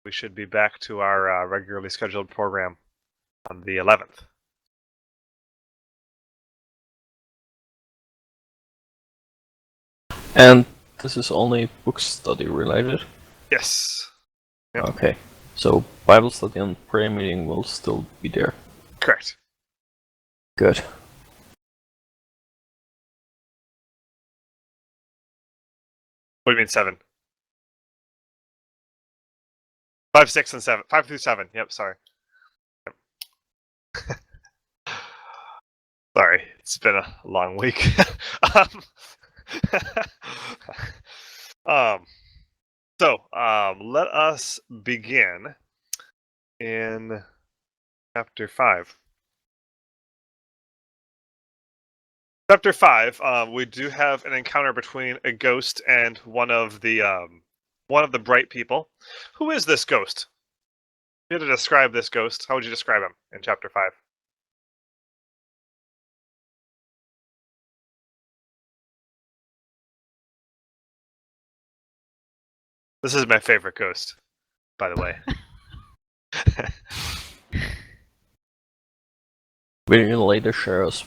we should be back to our regularly scheduled program on the 11th. And this is only book study related? Yes. Yep. Okay. So Bible study and prayer meeting will still be there. Correct. Good. What do you mean 7? 5, 6, and 7. 5 through 7. Yep, sorry. Yep. Sorry, it's been a long week. So let us begin in chapter 5. Chapter 5, we do have an encounter between a ghost and one of the bright people. Who is this ghost? If you had to describe this ghost, how would you describe him in chapter 5? This is my favorite ghost, by the way. Will you later share us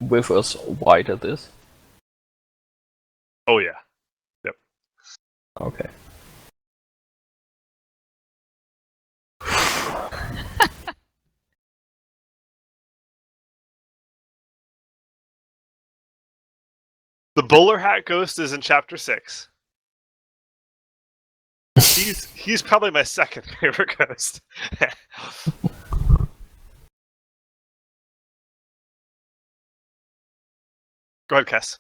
with us why that is? Oh yeah. Yep. Okay. The bowler hat ghost is in chapter 6. He's probably my second favorite ghost. Go ahead, Cass.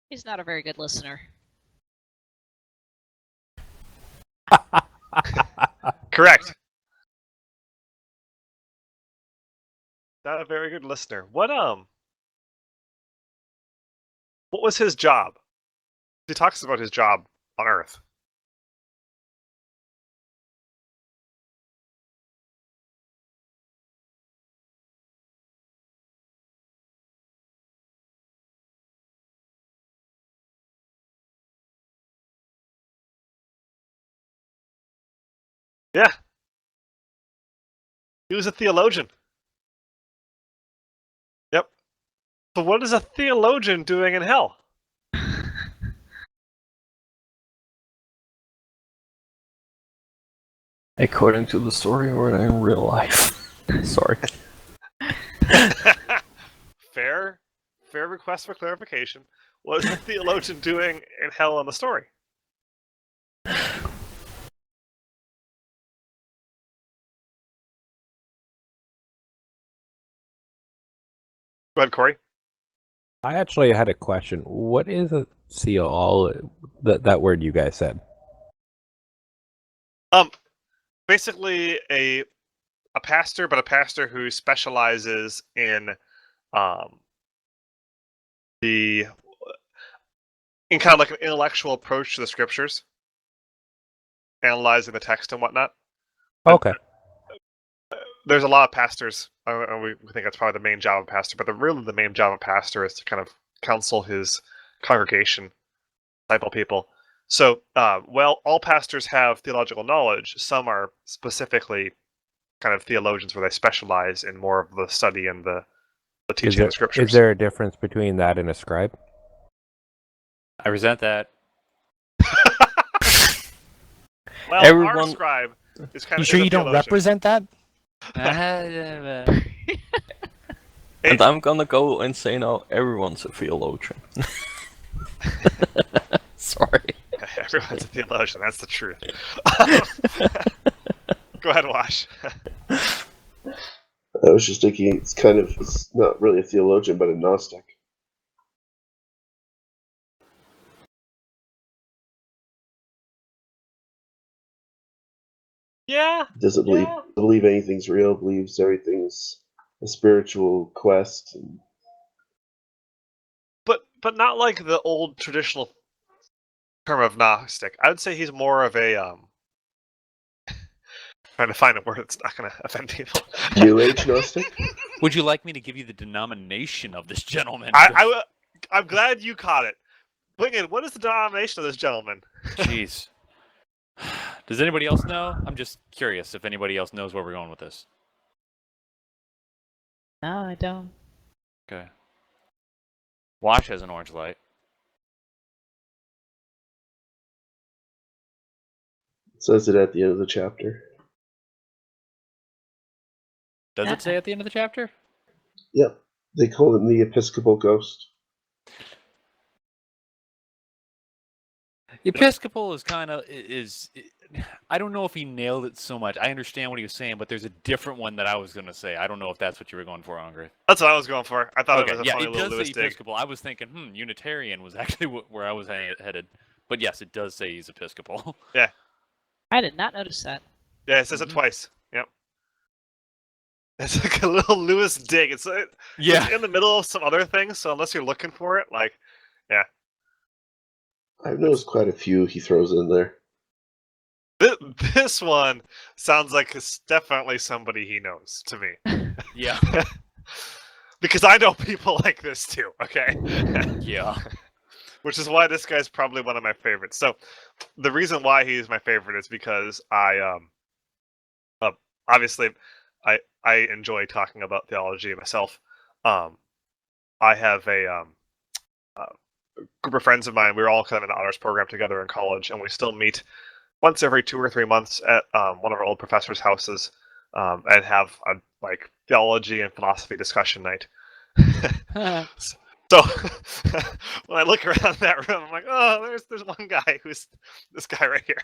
He's not a very good listener. Correct. Not a very good listener. What was his job? He talks about his job on Earth. Yeah. He was a theologian. Yep. So what is a theologian doing in hell? According to the story or in real life? Sorry. Fair request for clarification. What is the theologian doing in hell in the story? Go ahead, Corey. I actually had a question. What is a COL? That word you guys said. Basically a pastor, but a pastor who specializes in kind of like an intellectual approach to the scriptures, analyzing the text and whatnot. Okay. There's a lot of pastors. We think that's probably the main job of a pastor, but really the main job of a pastor is to kind of counsel his congregation, disciple people. So, well, all pastors have theological knowledge. Some are specifically kind of theologians where they specialize in more of the study and the teaching of the scriptures. Is there a difference between that and a scribe? I resent that. Well, our scribe is kind You of. sure you don't represent that? And I'm gonna go and say now, everyone's a theologian. Sorry. Everyone's a theologian, that's the truth. Go ahead, Wash. I was just thinking it's not really a theologian, but a Gnostic. Yeah. Doesn't believe anything's real, believes everything's a spiritual quest. But not like the old traditional term of Gnostic. I would say he's more of a trying to find a word that's not going to offend people. New Age Gnostic? Would you like me to give you the denomination of this gentleman? I'm glad you caught it. Winged, what is the denomination of this gentleman? Jeez. Does anybody else know? I'm just curious if anybody else knows where we're going with this. No, I don't. Okay. Wash has an orange light. It says it at the end of the chapter. Does it say at the end of the chapter? Yep. They call him the Episcopal Ghost. Episcopal is kind of I don't know if he nailed it so much. I understand what he was saying, but there's a different one that I was going to say. I don't know if that's what you were going for, Angry. That's what I was going for. I thought it was a yeah, funny it little does Lewis say dig. Episcopal. I was thinking, Unitarian was actually where I was headed. But yes, it does say he's Episcopal. I did not notice that. Yeah, it says it twice. Yep. It's like a little Lewis dig. It's in the middle of some other things, so unless you're looking for it, like, I've noticed quite a few he throws in there. this one sounds like it's definitely somebody he knows to me. Yeah. Because I know people like this too, okay? Yeah. Which is why this guy's probably one of my favorites. So, the reason why he's my favorite is because I obviously I enjoy talking about theology myself. I have a group of friends of mine. We were all kind of in the honors program together in college, and we still meet once every 2 or 3 months at one of our old professors' houses and have a theology and philosophy discussion night. So when I look around that room, I'm like, oh, there's one guy who's this guy right here.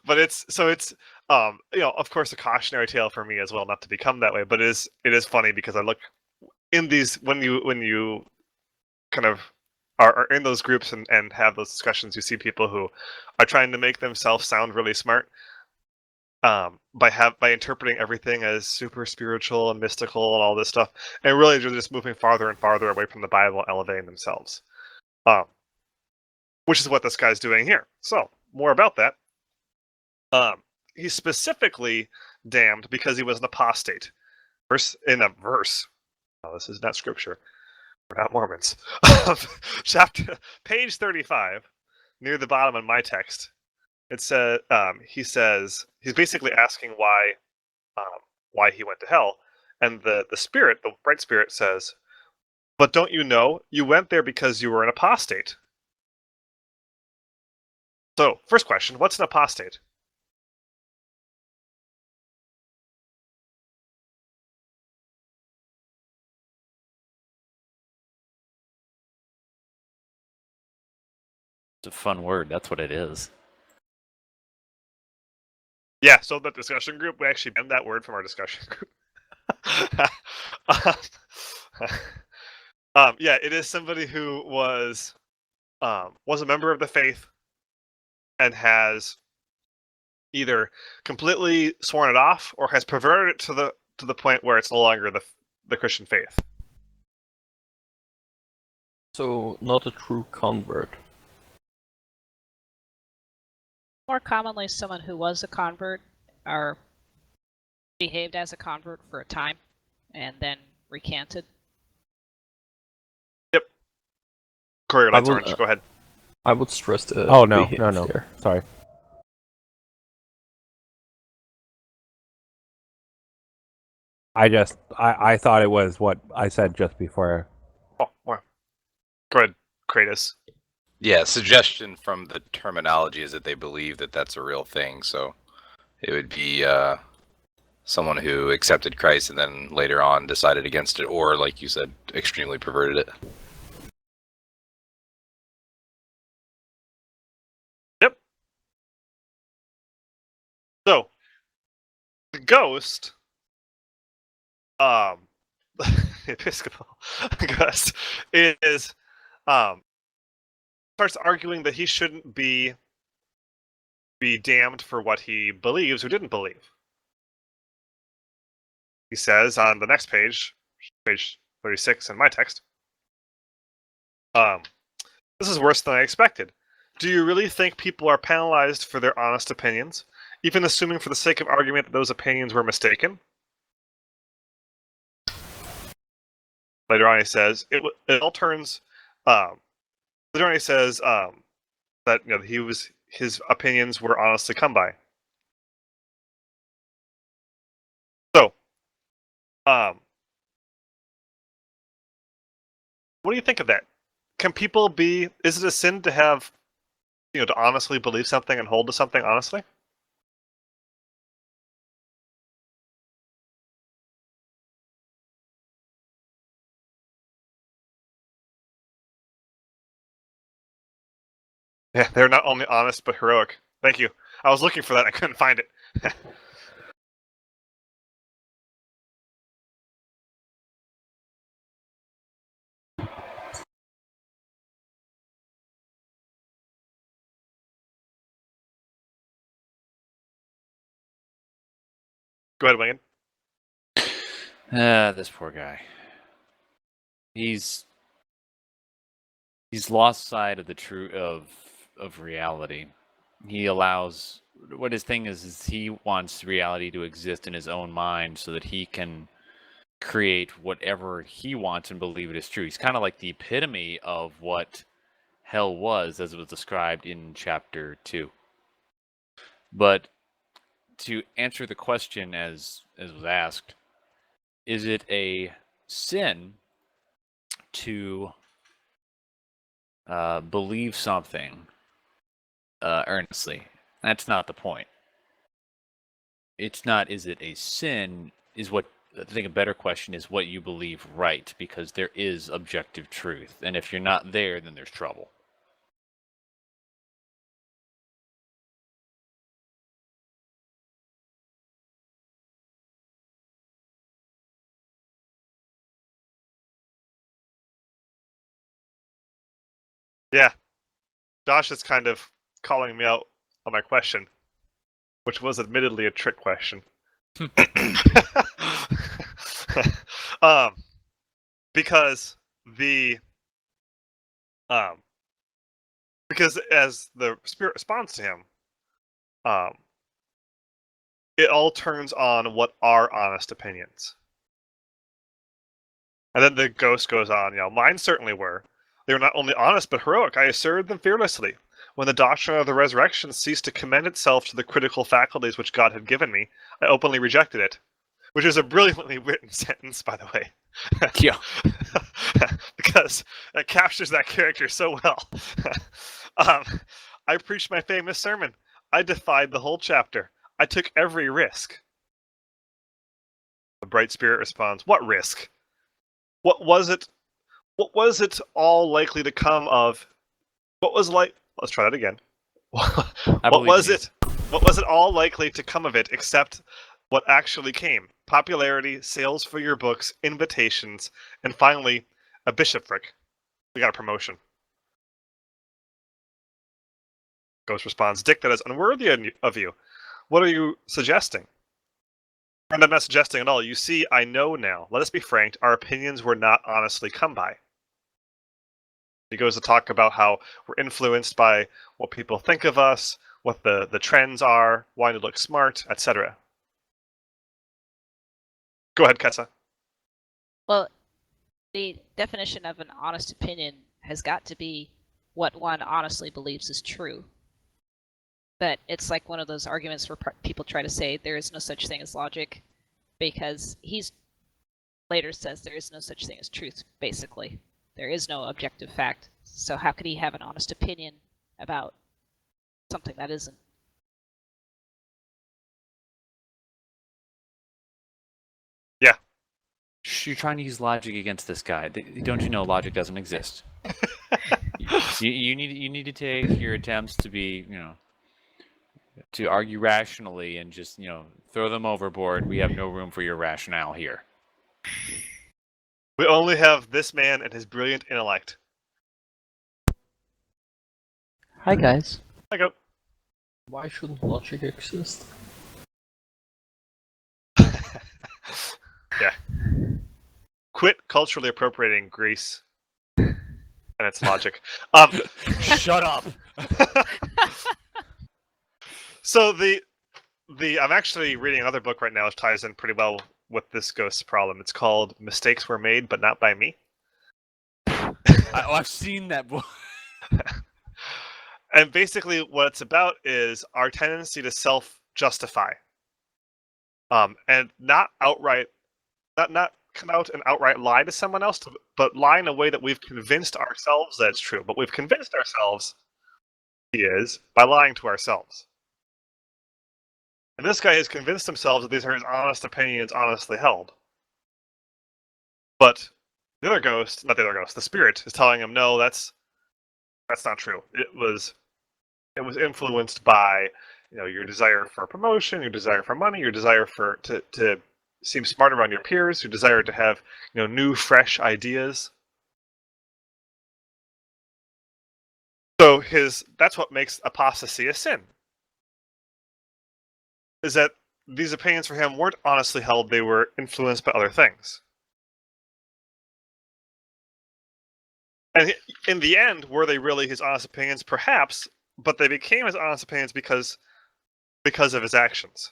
But it's of course, a cautionary tale for me as well, not to become that way. But it is funny because I look in these when you kind of are in those groups and have those discussions, you see people who are trying to make themselves sound really smart by interpreting everything as super spiritual and mystical and all this stuff, and really they're just moving farther and farther away from the Bible, elevating themselves, which is what this guy's doing here. So more about that. He's specifically damned because he was an apostate. Verse. Oh, this is not scripture. We're not Mormons. Page 35, near the bottom in my text. It says he's basically asking why he went to hell, and the spirit, the bright spirit, says, "But don't you know you went there because you were an apostate?" So, first question: what's an apostate? It's a fun word. That's what it is. Yeah, so the discussion group, we actually banned that word from our discussion group. Yeah, it is somebody who was a member of the faith and has either completely sworn it off or has perverted it to the point where it's no longer the Christian faith. So not a true convert. More commonly, someone who was a convert or behaved as a convert for a time and then recanted. Yep. Courier lights orange. Go ahead. I would stress the. Oh no, behave no. there. Sorry. I thought it was what I said just before. Oh, more. Go ahead, Kratos. Yeah, suggestion from the terminology is that they believe that that's a real thing. So it would be someone who accepted Christ and then later on decided against it, or like you said, extremely perverted it. Yep. So the ghost, Episcopal ghost, is starts arguing that he shouldn't be damned for what he believes or didn't believe. He says on the next page 36 in my text, this is worse than I expected. Do you really think people are penalized for their honest opinions, even assuming for the sake of argument that those opinions were mistaken? Later on he says, it all turns... later on he says that he his opinions were honestly come by. So, what do you think of that? Can people be? Is it a sin to have, to honestly believe something and hold to something honestly? Yeah, they're not only honest but heroic. Thank you. I was looking for that. I couldn't find it. Go ahead, Winged. This poor guy. He's lost sight of the true of reality. He allows what his thing is he wants reality to exist in his own mind so that he can create whatever he wants and believe it is true. He's kind of like the epitome of what hell was as it was described in chapter 2. But to answer the question as was asked, is it a sin to believe something earnestly? That's not the point. It's not, is it a sin, is what, I think a better question is what you believe right, because there is objective truth. And if you're not there, then there's trouble. Yeah. Josh is kind of calling me out on my question, which was admittedly a trick question. Because as the spirit responds to him, it all turns on what are honest opinions. And then the ghost goes on, mine certainly were. They were not only honest but heroic. I asserted them fearlessly. When the doctrine of the resurrection ceased to commend itself to the critical faculties which God had given me, I openly rejected it. Which is a brilliantly written sentence, by the way. Yeah. Because it captures that character so well. I preached my famous sermon. I defied the whole chapter. I took every risk. The bright spirit responds, what risk? What was it all likely to come of? What was like? Let's try that again. What was it all likely to come of it except what actually came? Popularity, sales for your books, invitations, and finally, a bishopric. We got a promotion. Ghost responds, Dick, that is unworthy of you. What are you suggesting? And I'm not suggesting at all. You see, I know now. Let us be frank, our opinions were not honestly come by. He goes to talk about how we're influenced by what people think of us, what the trends are, wanting to look smart, etc. Go ahead, Kessa. Well, the definition of an honest opinion has got to be what one honestly believes is true. But it's like one of those arguments where people try to say there is no such thing as logic, because he's later says there is no such thing as truth, basically. There is no objective fact. So how could he have an honest opinion about something that isn't? Yeah. You're trying to use logic against this guy. Don't you know logic doesn't exist? you need to take your attempts to be, to argue rationally and just, throw them overboard. We have no room for your rationale here. We only have this man and his brilliant intellect. Hi guys. I go. Why shouldn't logic exist? Yeah. Quit culturally appropriating Greece and its logic. Shut up. So I'm actually reading another book right now which ties in pretty well with this ghost's problem. It's called Mistakes Were Made, But Not By Me. I've seen that book. And basically, what it's about is our tendency to self-justify, and not outright, not come out and outright lie to someone else, but lie in a way that we've convinced ourselves that it's true. But we've convinced ourselves he is by lying to ourselves. And this guy has convinced himself that these are his honest opinions, honestly held. But the other ghost, not the other ghost, the spirit is telling him, no, that's not true. It was influenced by, your desire for promotion, your desire for money, your desire to seem smarter around your peers, your desire to have, new, fresh ideas. So that's what makes apostasy a sin. Is that these opinions for him weren't honestly held, they were influenced by other things. And in the end, were they really his honest opinions? Perhaps, but they became his honest opinions because of his actions.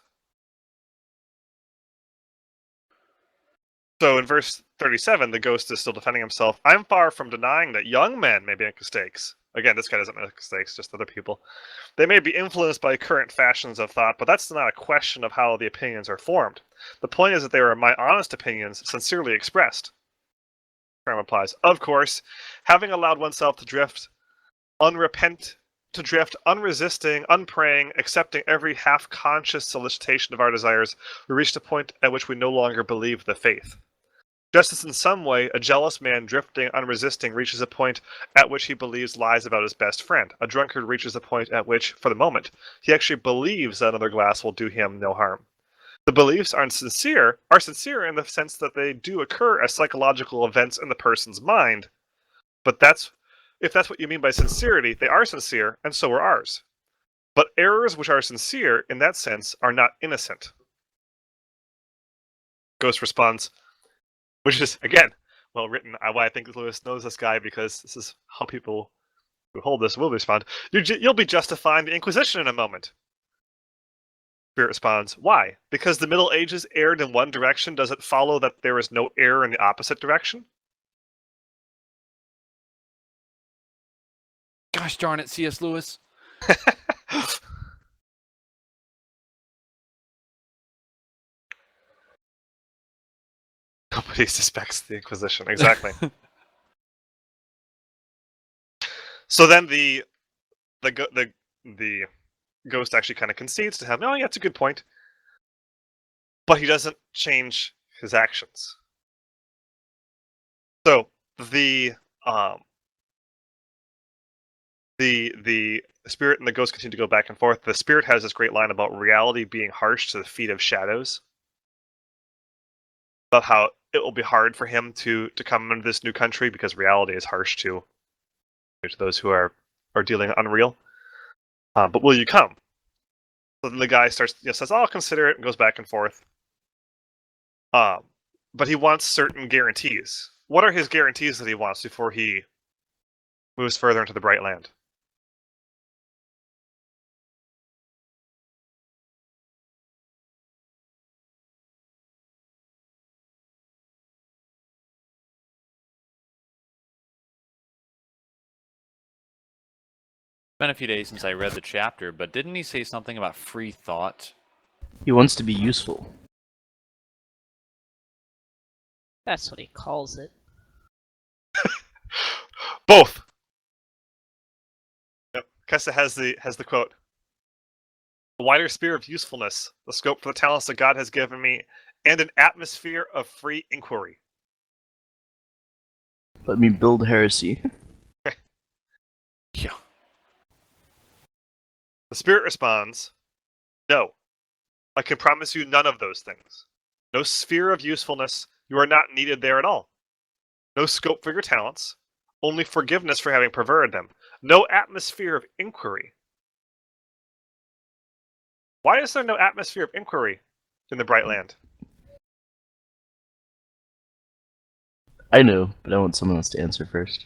So in verse 37, the ghost is still defending himself. I'm far from denying that young men may make mistakes. Again, this guy doesn't make mistakes, just other people. They may be influenced by current fashions of thought, but that's not a question of how the opinions are formed. The point is that they are my honest opinions, sincerely expressed. Cram applies. Of course, having allowed oneself to drift, unresisting, unpraying, accepting every half-conscious solicitation of our desires, we reach a point at which we no longer believe the faith. Just as in some way, a jealous man drifting, unresisting, reaches a point at which he believes lies about his best friend. A drunkard reaches a point at which, for the moment, he actually believes that another glass will do him no harm. The beliefs are sincere in the sense that they do occur as psychological events in the person's mind. But if that's what you mean by sincerity, they are sincere, and so are ours. But errors which are sincere, in that sense, are not innocent. Ghost responds, which is, again, well written. Why I think Lewis knows this guy, because this is how people who hold this will respond. You'll be justifying the Inquisition in a moment. Spirit responds, why? Because the Middle Ages erred in one direction, does it follow that there is no error in the opposite direction? Gosh darn it, C.S. Lewis. Nobody suspects the Inquisition, exactly. So then the ghost actually kind of concedes to him. Oh, yeah, that's a good point. But he doesn't change his actions. So the spirit and the ghost continue to go back and forth. The spirit has this great line about reality being harsh to the feet of shadows. About how it will be hard for him to come into this new country because reality is harsh to those who are dealing unreal. But will you come? So then the guy says, I'll consider it, and goes back and forth. But he wants certain guarantees. What are his guarantees that he wants before he moves further into the Bright Land? Been a few days since I read the chapter, but didn't he say something about free thought? He wants to be useful. That's what he calls it. Both. Yep. Kessa has the quote. A wider sphere of usefulness, the scope for the talents that God has given me, and an atmosphere of free inquiry. Let me build heresy. Yeah. The spirit responds, no. I can promise you none of those things. No sphere of usefulness, you are not needed there at all. No scope for your talents, only forgiveness for having perverted them. No atmosphere of inquiry. Why is there no atmosphere of inquiry in the Bright Land? I know, but I want someone else to answer first.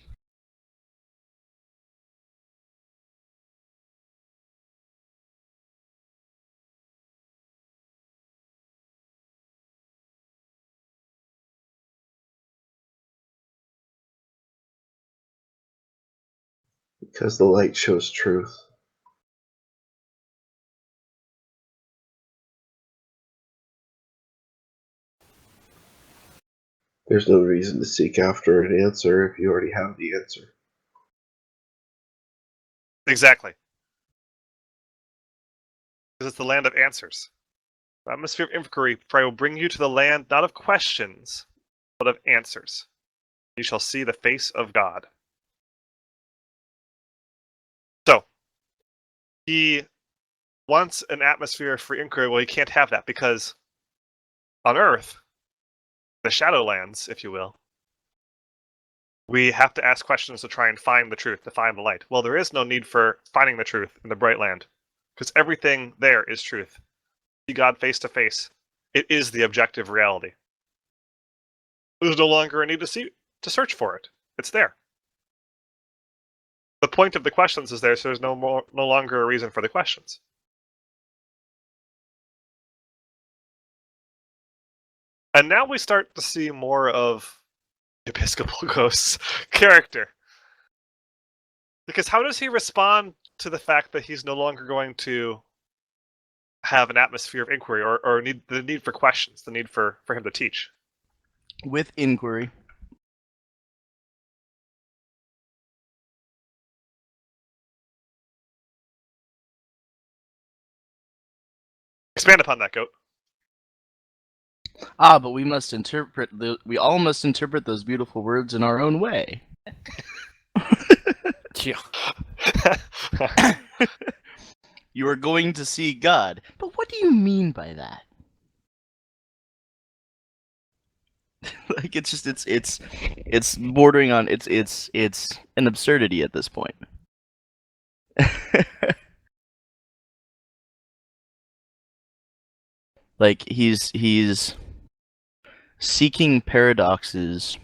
Because the light shows truth. There's no reason to seek after an answer if you already have the answer. Exactly. Because it's the land of answers. The atmosphere of inquiry will bring you to the land not of questions, but of answers. You shall see the face of God. So, he wants an atmosphere of free inquiry. Well, he can't have that because on Earth, the Shadowlands, if you will, we have to ask questions to try and find the truth, to find the light. Well, there is no need for finding the truth in the Bright Land, because everything there is truth. See God face to face. It is the objective reality. There's no longer a need to search for it. It's there. The point of the questions is there, so there's no longer a reason for the questions. And now we start to see more of Episcopal Ghost's character. Because how does he respond to the fact that he's no longer going to have an atmosphere of inquiry or the need for questions, the need for him to teach? With inquiry. Expand upon that, Goat. Ah, but we all must interpret those beautiful words in our own way. Yeah. You are going to see God. But what do you mean by that? Like it's bordering on it's an absurdity at this point. Like he's seeking paradoxes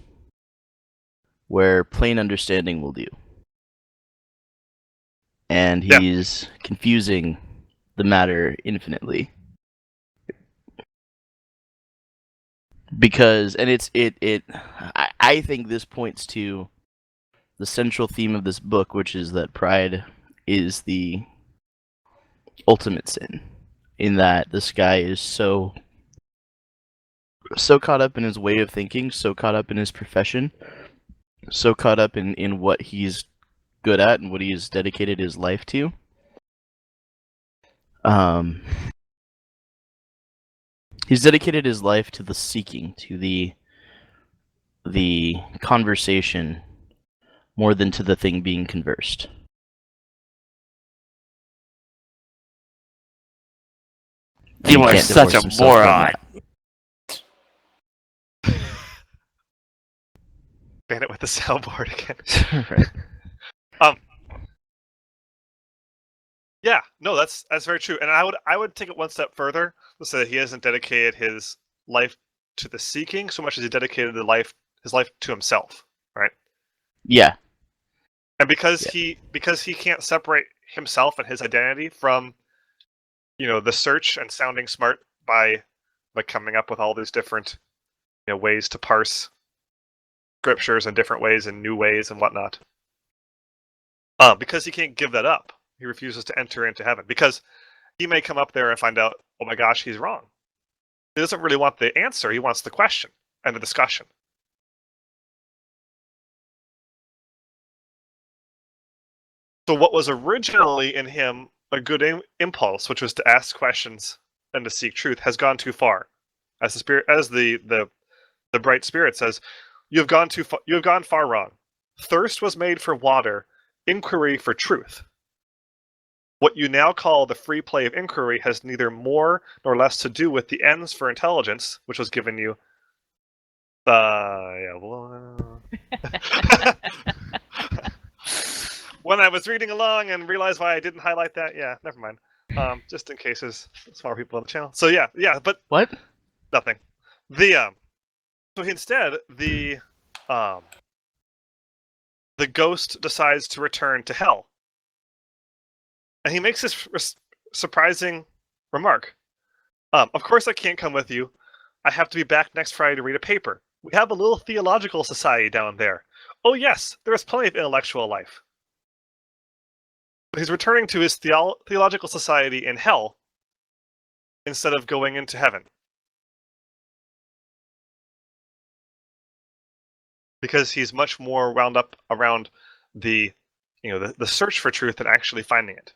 where plain understanding will do. And he's confusing the matter infinitely. Because, and I think this points to the central theme of this book, which is that pride is the ultimate sin. In that this guy is so caught up in his way of thinking, so caught up in his profession, so caught up in what he's good at and what he has dedicated his life to. He's dedicated his life to the seeking, to the conversation, more than to the thing being conversed. You are such a moron. Ban it with the soundboard again. Right. Yeah, no, that's very true. And I would take it one step further to say that he hasn't dedicated his life to the seeking so much as he dedicated his life to himself, right? Yeah. And because he can't separate himself and his identity from, the search and sounding smart by coming up with all these different ways to parse scriptures in different ways and new ways and whatnot. Because he can't give that up. He refuses to enter into heaven because he may come up there and find out, oh my gosh, he's wrong. He doesn't really want the answer. He wants the question and the discussion. So what was originally in him a good impulse, which was to ask questions and to seek truth, has gone too far. As the bright spirit says, you have gone too far. You have gone far wrong. Thirst was made for water, inquiry for truth. What you now call the free play of inquiry has neither more nor less to do with the ends for intelligence, which was given you. When I was reading along and realized why I didn't highlight that, never mind. Just in case there's smart people on the channel. So yeah, but What? Nothing. So instead the ghost decides to return to hell. And he makes this surprising remark. Of course I can't come with you. I have to be back next Friday to read a paper. We have a little theological society down there. Oh yes, there is plenty of intellectual life. he's returning to his theological society in hell instead of going into heaven. Because he's much more wound up around the search for truth than actually finding it.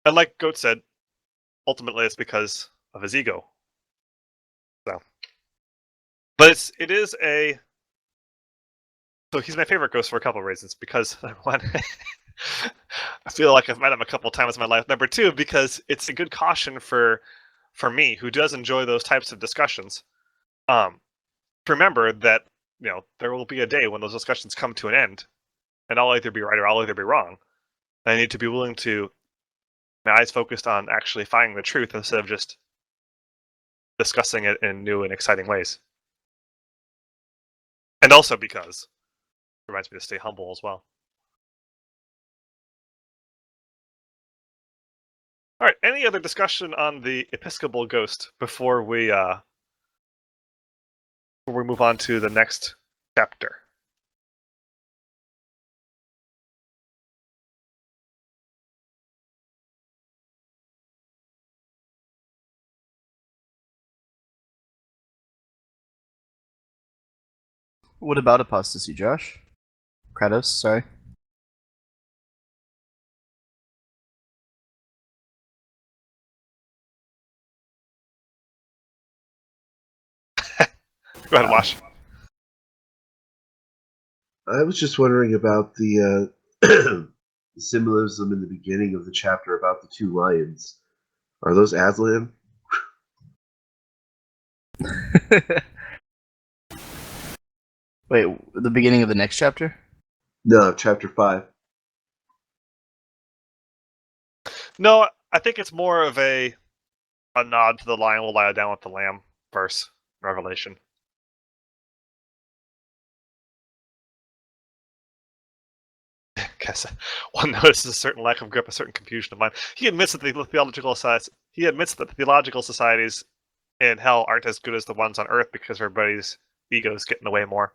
And like Goat said, ultimately it's because of his ego. So, but it is a. So he's my favorite ghost for a couple of reasons. Because one, I feel like I've met him a couple of times in my life. Number two, because it's a good caution for me, who does enjoy those types of discussions, to remember that there will be a day when those discussions come to an end, and I'll either be right or I'll either be wrong. And I need to be willing to my eyes focused on actually finding the truth instead of just discussing it in new and exciting ways. And also because it reminds me to stay humble as well. All right, any other discussion on the Episcopal Ghost before we move on to the next chapter? What about apostasy, Josh? Kratos, sorry. Go ahead, Wash. I was just wondering about the symbolism in the beginning of the chapter about the two lions. Are those Aslan? Wait, the beginning of the next chapter? No, chapter 5. No, I think it's more of a nod to the lion will lie down with the lamb verse, Revelation. Guess one notices a certain lack of grip, a certain confusion of mind. He admits that the theological societies in hell aren't as good as the ones on Earth because everybody's egos get in the way more.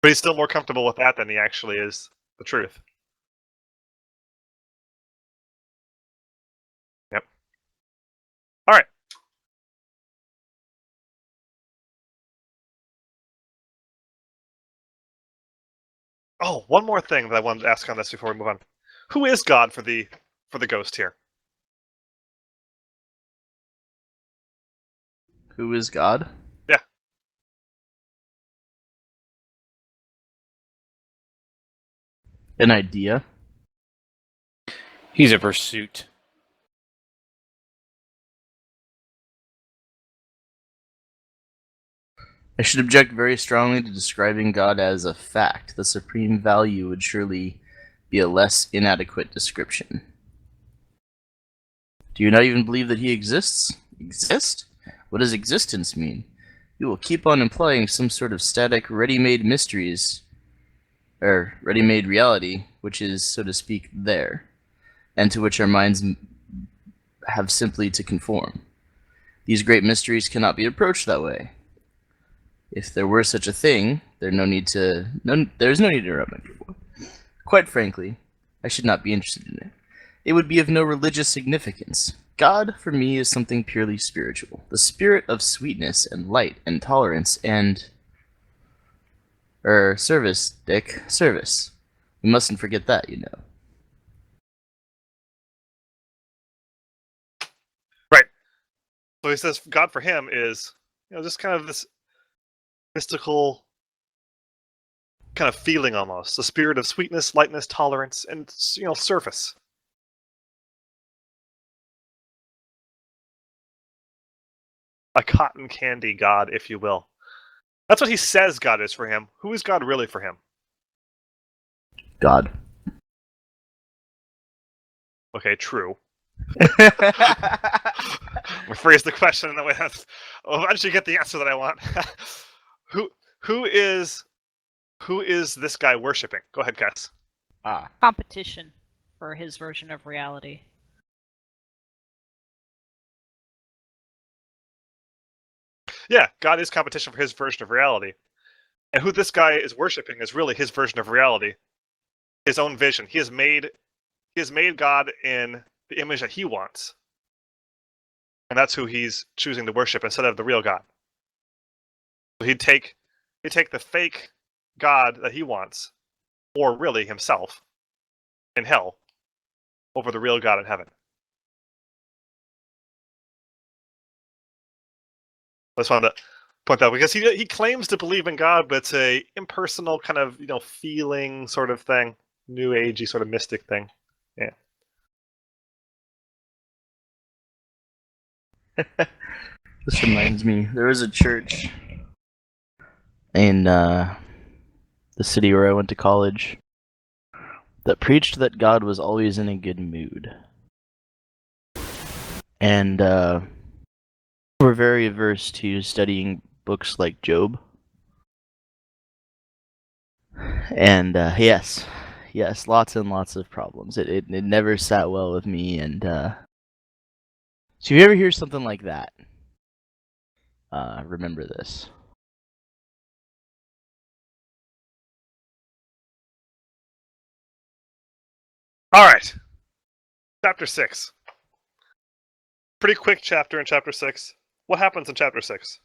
But he's still more comfortable with that than he actually is the truth. Yep. All right. Oh, one more thing that I wanted to ask on this before we move on. Who is God for the ghost here? Who is God? Yeah. An idea? He's a pursuit. I should object very strongly to describing God as a fact. The supreme value would surely be a less inadequate description. Do you not even believe that he exists? Exist? What does existence mean? You will keep on implying some sort of static, ready-made mysteries, or ready-made reality, which is, so to speak, there, and to which our minds have simply to conform. These great mysteries cannot be approached that way. If there were such a thing, there's no need to interrupt my people. Quite frankly, I should not be interested in it. It would be of no religious significance. God, for me, is something purely spiritual. The spirit of sweetness and light and tolerance and... service, Dick. Service. We mustn't forget that, you know. Right. So he says God for him is, just kind of this mystical kind of feeling almost. The spirit of sweetness, lightness, tolerance, and, surface. A cotton candy God, if you will. That's what he says God is for him. Who is God really for him? God. Okay, true. Rephrase the question in the way I'll eventually get the answer that I want. Who is Who is this guy worshipping? Go ahead, Cass. Competition for his version of reality. Yeah, God is competition for his version of reality. And who this guy is worshipping is really his version of reality. His own vision. He has made God in the image that he wants. And that's who he's choosing to worship instead of the real God. So he'd take the fake God that he wants, or really himself, in hell, over the real God in heaven. I just wanted to point that out because he claims to believe in God, but it's a impersonal kind of feeling sort of thing, new agey sort of mystic thing. Yeah. This reminds me, there was a church in the city where I went to college that preached that God was always in a good mood. And we're very averse to studying books like Job. And yes, lots and lots of problems. It never sat well with me. And so if you ever hear something like that, remember this. All right. Chapter 6. Pretty quick chapter in chapter 6. What happens in chapter 6?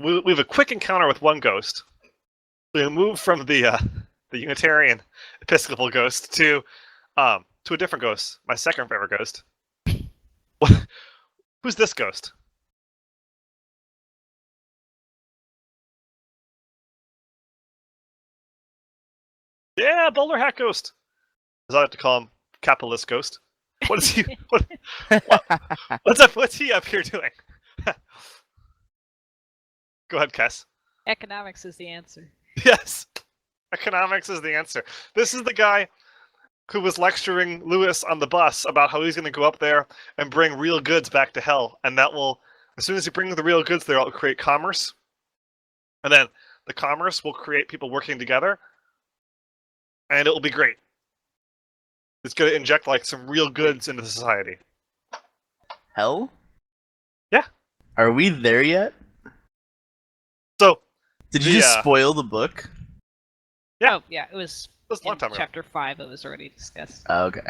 We have a quick encounter with one ghost. We move from the Unitarian Episcopal ghost to a different ghost. My second favorite ghost. Who's this ghost? Yeah, bowler hat ghost. As I like to call him, capitalist ghost. What is he? What's he up here doing? Go ahead, Cass. Economics is the answer. Yes, economics is the answer. This is the guy who was lecturing Lewis on the bus about how he's going to go up there and bring real goods back to hell, and that will, as soon as he brings the real goods there, it'll create commerce, and then the commerce will create people working together, and it will be great. It's going to inject like some real goods into society. Hell? Yeah. Are we there yet? So, did you just spoil the book? Yeah. Oh, yeah, it was a long in time ago. chapter 5. It was already discussed. Okay.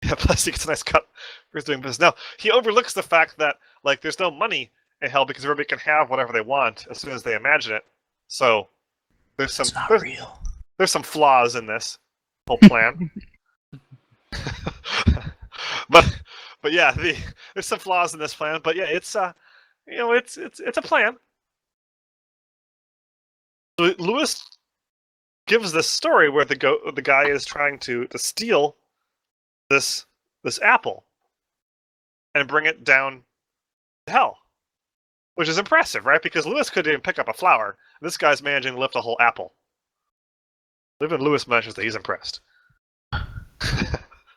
Yeah, plus he gets a nice cut for doing business. Now, he overlooks the fact that like there's no money in hell because everybody can have whatever they want as soon as they imagine it. So there's some real. There's some flaws in this whole plan. but yeah, there's some flaws in this plan. But yeah, it's it's a plan. So Lewis gives this story where the guy is trying to steal this apple and bring it down to hell, which is impressive, right? Because Lewis couldn't even pick up a flower. This guy's managing to lift a whole apple. Even Lewis mentions that he's impressed.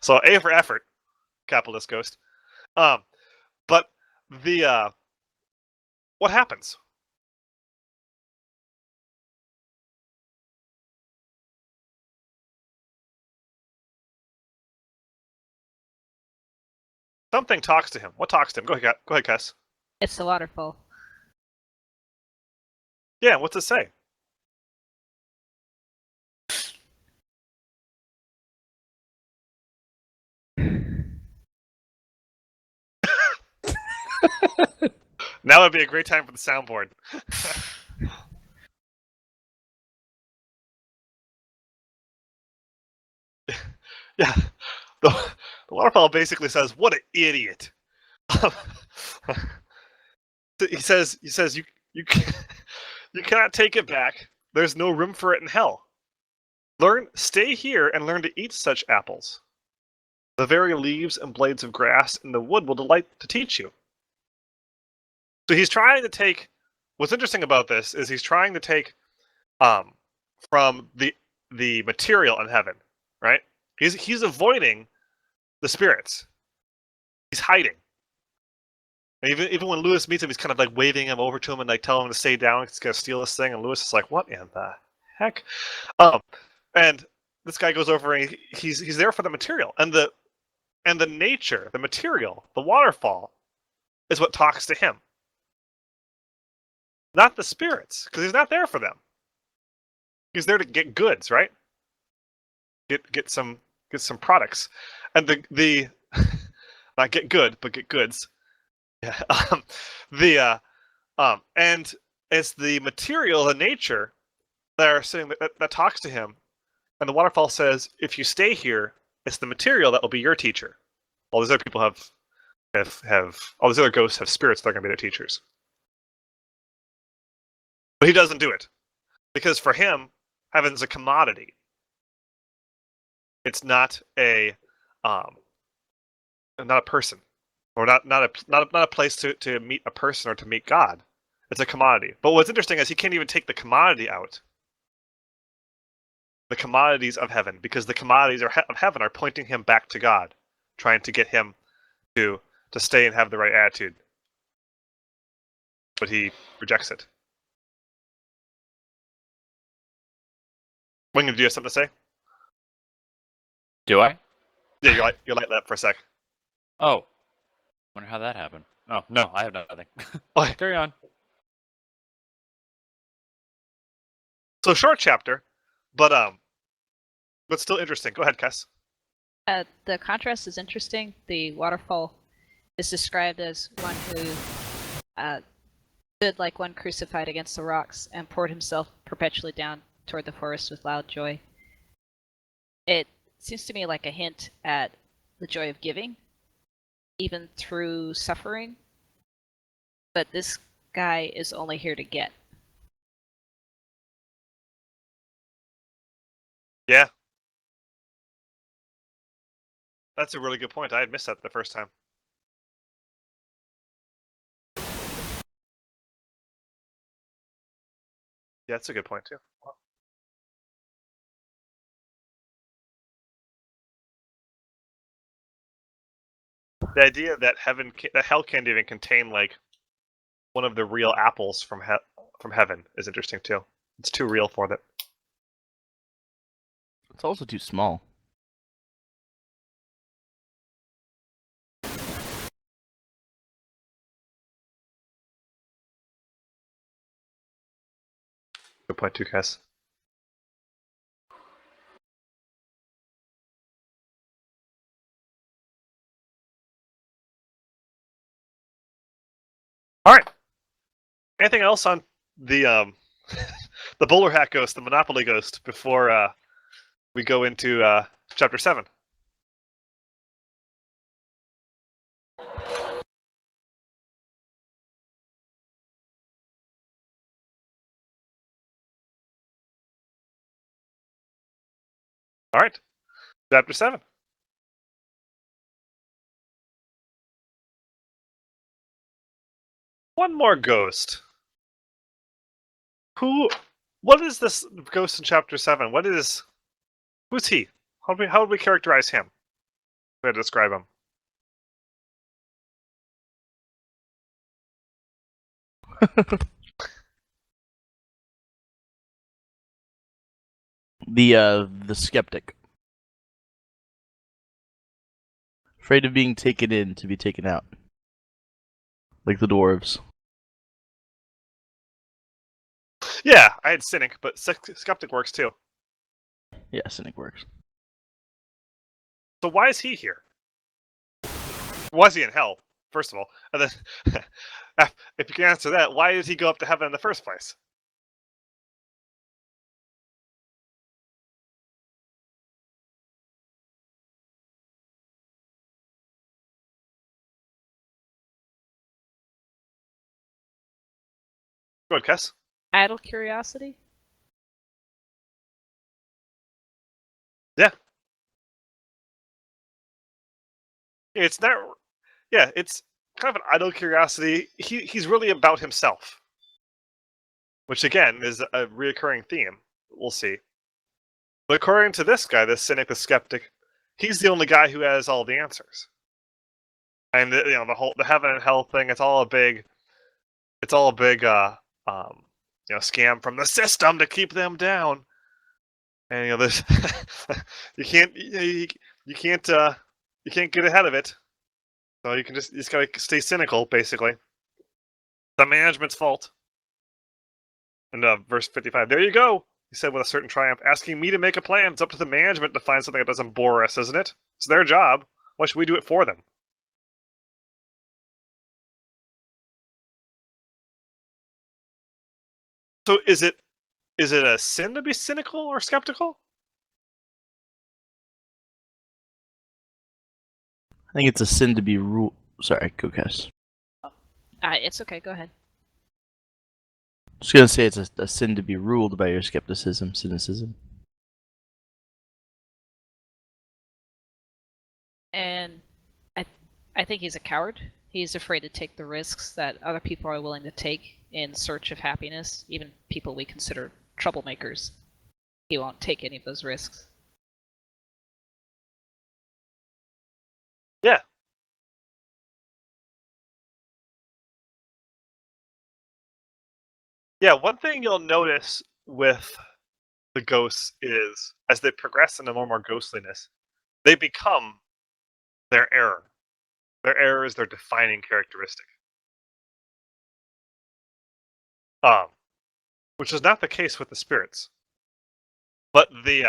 So A for effort, capitalist ghost. But the what happens? Something talks to him. What talks to him? Go ahead, Cass. It's the waterfall. Yeah, what's it say? Now would be a great time for the soundboard. Yeah, the waterfall basically says, "What an idiot!" he says you you cannot take it back. There's no room for it in hell. Stay here and learn to eat such apples. The very leaves and blades of grass in the wood will delight to teach you. So he's trying to take. What's interesting about this is he's trying to take from the material in heaven, right? He's avoiding the spirits. He's hiding. And even when Lewis meets him, he's kind of like waving him over to him and like telling him to stay down. He's gonna steal this thing, and Lewis is like, "What in the heck?" And this guy goes over and he's there for the material and the nature, the material, the waterfall, is what talks to him, not the spirits, because he's not there for them. He's there to get goods, right? Get some products, and the not get good, but get goods. Yeah. And it's the material, the nature that are sitting that talks to him, and the waterfall says, if you stay here, it's the material that will be your teacher. All these other people have all these other ghosts have spirits that are going to be their teachers. But he doesn't do it because for him, heaven's a commodity. It's not a person, or not a place to meet a person or to meet God. It's a commodity. But what's interesting is he can't even take the commodity out. The commodities of heaven, because the commodities of heaven are pointing him back to God, trying to get him to stay and have the right attitude. But he rejects it. Wingman, do you have something to say? Do I? Yeah, you light that for a sec. Oh. Wonder how that happened. Oh, no, I have nothing. Okay. Carry on. So short chapter, but still interesting. Go ahead, Cass. The contrast is interesting. The waterfall is described as one who stood like one crucified against the rocks and poured himself perpetually down toward the forest with loud joy. It seems to me like a hint at the joy of giving, even through suffering. But this guy is only here to get. Yeah. That's a really good point. I had missed that the first time. Yeah, that's a good point too. The idea that that hell can't even contain like one of the real apples from heaven is interesting too. It's too real for that. It's also too small. Good point too, Cass. All right. Anything else on the the bowler hat ghost, the Monopoly ghost, before we go into chapter 7? All right. Chapter 7. One more ghost. What is this ghost in chapter 7? Who's he? How would we characterize him? We had to describe him. The skeptic. Afraid of being taken in to be taken out. Like the dwarves. Yeah, I had cynic, but skeptic works too. Yeah, cynic works. So why is he here? Why is he in hell, first of all? And then, if you can answer that, why did he go up to heaven in the first place? Go ahead, Kess. Idle curiosity? It's not. Yeah, it's kind of an idle curiosity. He's really about himself, which again is a reoccurring theme. We'll see. But according to this guy, this cynic, the skeptic, he's the only guy who has all the answers. And the heaven and hell thing. It's all a big scam from the system to keep them down. And this you can't get ahead of it. So you just gotta stay cynical, basically. The management's fault. And verse 55, there you go, he said with a certain triumph, asking me to make a plan. It's up to the management to find something that doesn't bore us, isn't it? It's their job. Why should we do it for them? So is it a sin to be cynical or skeptical? I think it's a sin to be ruled. Sorry, Kokes. It's okay, go ahead. Just gonna say it's a sin to be ruled by your skepticism, cynicism. And I think he's a coward. He's afraid to take the risks that other people are willing to take in search of happiness, even people we consider troublemakers. He won't take any of those risks. Yeah. Yeah, one thing you'll notice with the ghosts is, as they progress into more and more ghostliness, they become their error. Their error is their defining characteristic. Which is not the case with the spirits. But his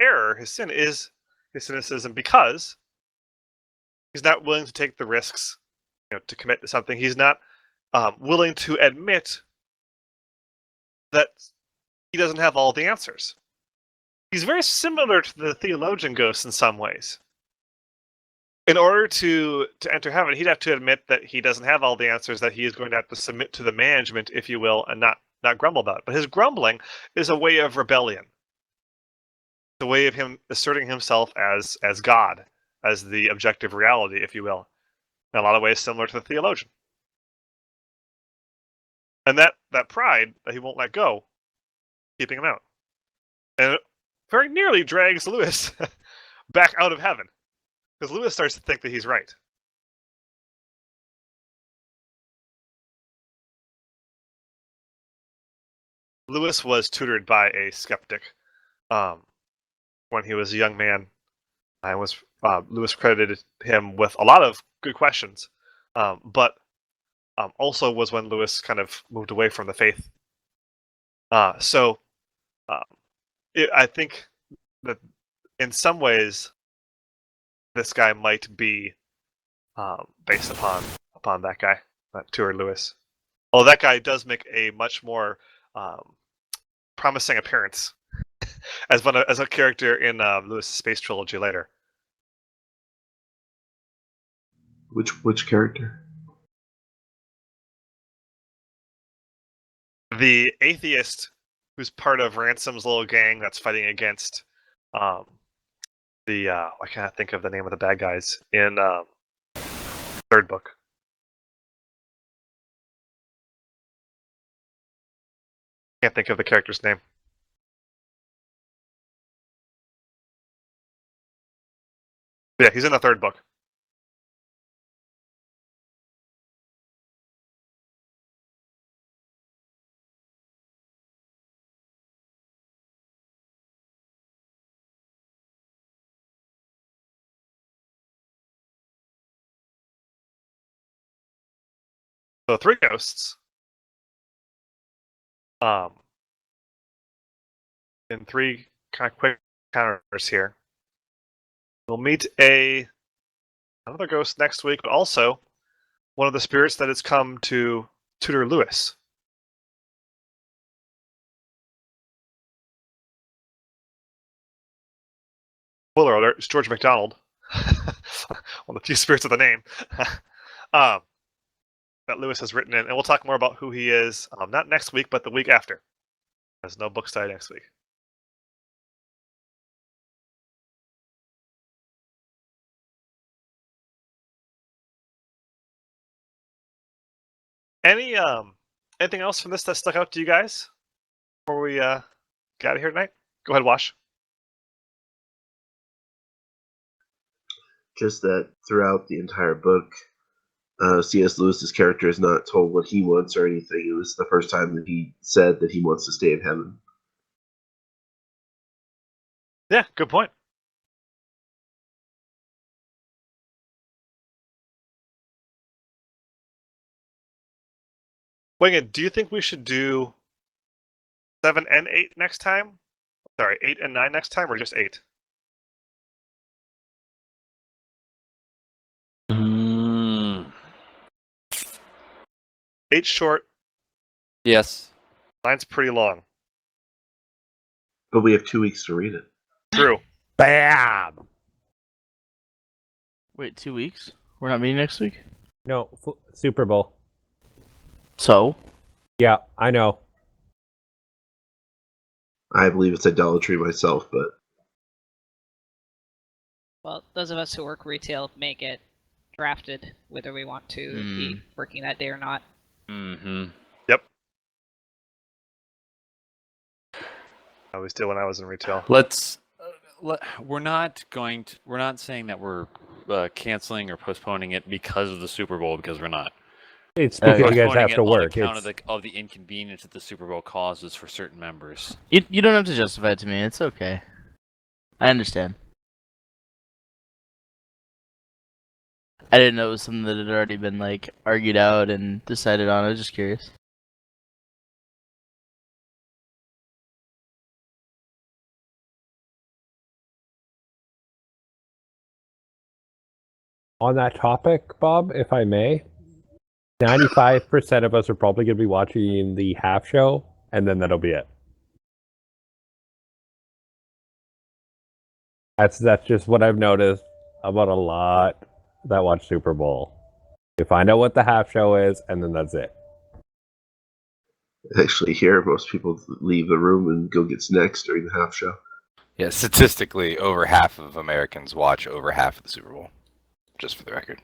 error, his sin is his cynicism, because he's not willing to take the risks, to commit to something. He's not willing to admit that he doesn't have all the answers. He's very similar to the theologian ghost in some ways. In order to enter heaven, he'd have to admit that he doesn't have all the answers, that he is going to have to submit to the management, if you will, and not grumble about it. But his grumbling is a way of rebellion. It's a way of him asserting himself as God, as the objective reality, if you will. In a lot of ways similar to the theologian. And that pride that he won't let go, keeping him out. And it very nearly drags Lewis back out of heaven. Because Lewis starts to think that he's right. Lewis was tutored by a skeptic when he was a young man. Lewis credited him with a lot of good questions, but also was when Lewis kind of moved away from the faith. I think that in some ways, this guy might be based upon that guy, that tutored Lewis. Although that guy does make a much more promising appearance as a character in Lewis' space trilogy later. Which character? The atheist who's part of Ransom's little gang that's fighting against I can't think of the name of the bad guys in third book. Can't think of the character's name. Yeah, he's in the third book. So 3 ghosts. In 3 kind of quick encounters here. We'll meet another ghost next week, but also one of the spirits that has come to tutor Lewis. Spoiler alert, it's George MacDonald. One of the few spirits of the name. that Lewis has written in, and we'll talk more about who he is, not next week, but the week after. There's no book study next week. Anything else from this that stuck out to you guys before we get out of here tonight? Go ahead, Wash. Just that throughout the entire book, C.S. Lewis's character is not told what he wants or anything. It was the first time that he said that he wants to stay in heaven. Yeah, good point. Winged, do you think we should do 7 and 8 next time? Sorry, 8 and 9 next time, or just 8? Mm, 8 short, yes. 9's pretty long. But we have 2 weeks to read it. True. Bam! Wait, 2 weeks? We're not meeting next week? No, Super Bowl. So? Yeah, I know. I believe it's idolatry myself, but Well, those of us who work retail may get drafted whether we want to be working that day or not. Mm-hmm. Yep. I always did when I was in retail. Let's. We're not saying that we're canceling or postponing it because of the Super Bowl, because we're not. It's because you guys Postponing have it to on work. account It's, of the inconvenience that the Super Bowl causes for certain members. You don't have to justify it to me. It's okay. I understand. I didn't know it was something that had already been like argued out and decided on. I was just curious. on that topic, Bob, if I may, 95% of us are probably going to be watching the half show, and then that'll be it. That's just what I've noticed about a lot that watch Super Bowl. You find out what the half show is, and then that's it. actually here, most people leave the room and go get snacks during the half show. Yeah, statistically, over half of Americans watch over half of the Super Bowl. Just for the record.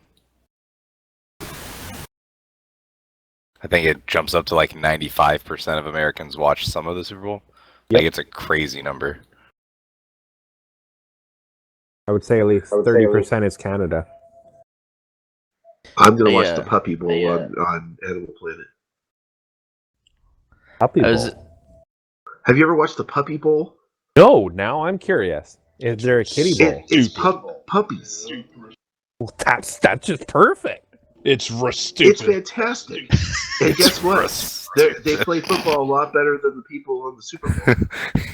I think it jumps up to like 95% of Americans watch some of the Super Bowl. Yep. Like, it's a crazy number. I would say at least 30% is Canada. I'm gonna watch Yeah. the Puppy Bowl on Animal Planet. Puppy I was- Bowl. Have you ever watched the Puppy Bowl? No, now I'm curious. Is there a kitty bowl? It's puppies. Well, that's just perfect. It's It's stupid. fantastic. And guess what? They play football a lot better than the people on the Super Bowl.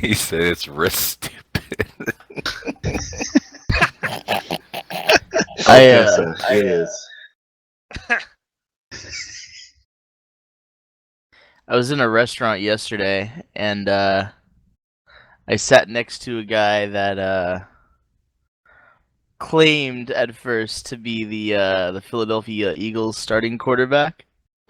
He said it's risk stupid. Yes, it is. I was in a restaurant yesterday, and I sat next to a guy that claimed at first to be the Philadelphia Eagles starting quarterback.